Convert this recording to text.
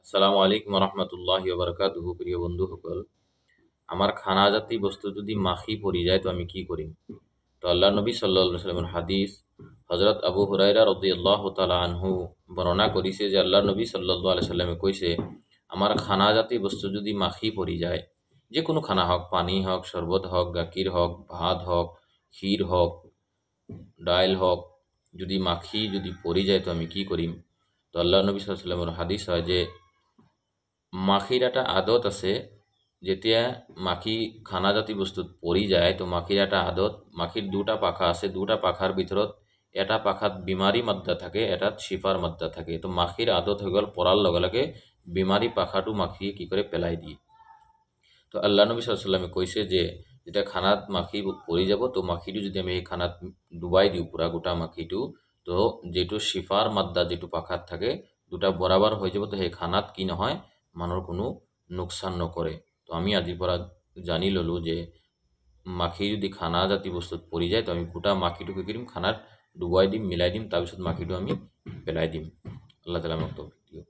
আসসালামু আলাইকুম রহমতুল্লাহি বারাকাতুহু। প্রিয় বন্ধু সকল, আমার খানা জাতীয় বস্তু যদি মাখি পড়ি যায় তো আমি কি করি? তো আল্লাহ নবী সাল্লাল্লাহু আলাইহি সাল্লামের হাদিস হযরত আবু হুরায়রা রাদিয়াল্লাহু তাআলা আনহু বর্ণনা করিছে যে আল্লাহ নবী সাল্লাল্লাহু আলাইহি সাল্লামে কইছে, আমার খানা জাতীয় বস্তু যদি মাখি পড়ি যায়, যে কোনো খানা হোক, পানি হোক, শরবত হোক, গাকির হোক, ভাত হোক, ক্ষীর হোক, ডাইল হোক, যদি পড়ি যায় তো আমি কি করিম? তো আল্লাহ নবী সাল্লাল্লাহু আলাইহি সাল্লামের হাদিস হয় যে মাখির একটা আদত আছে। যেতিয়া মাখি খানা জাতীয় বস্তুত পৰি যায় তো মাখির একটা আদত, মাখির দুটা পাখা আছে, দুটা পাখার ভিতৰত এটা পাখাত বিমাৰী মাত্ৰা থাকে, এটাত শিফার মাত্ৰা থাকে। তো মাখির আদত হৈ গ'ল পৰাৰ লগে লগে বিমাৰী পাখাটো মাখিয়ে কি কৰে পেলাই দিয়ে। তো আল্লাহ নবী সাল্লাল্লাহু আলাইহি ওয়াসাল্লামে কৈছে যে যেতিয়া খানাত মাখি পৰি যাব তো মাখিটো যদি আমি এই খানাত ডুবাই দিওঁ পুৰা গোটা মাখিটো, তো যেটো শিফার মাদ্দা যেটো পাখাত থাকে দুটা বরাবর হৈ যাব, তো সেই খানাত কি নহয় মানুহৰ কোনো নোকচান নকৰে। তো আমি আজিৰ পৰা জানি ল'লো যে মাখি যদি খানা জাতীয় বস্তুত পৰি যায় তো আমি গোটা মাখিটো কি কৰিম, খানাত ডুবাই দিম, মিলাই দিম, তাৰপিছত মাখিটো আমি পেলাই দিম। আল্লাহ তাআলা আমাক তৌফিক দিয়ক।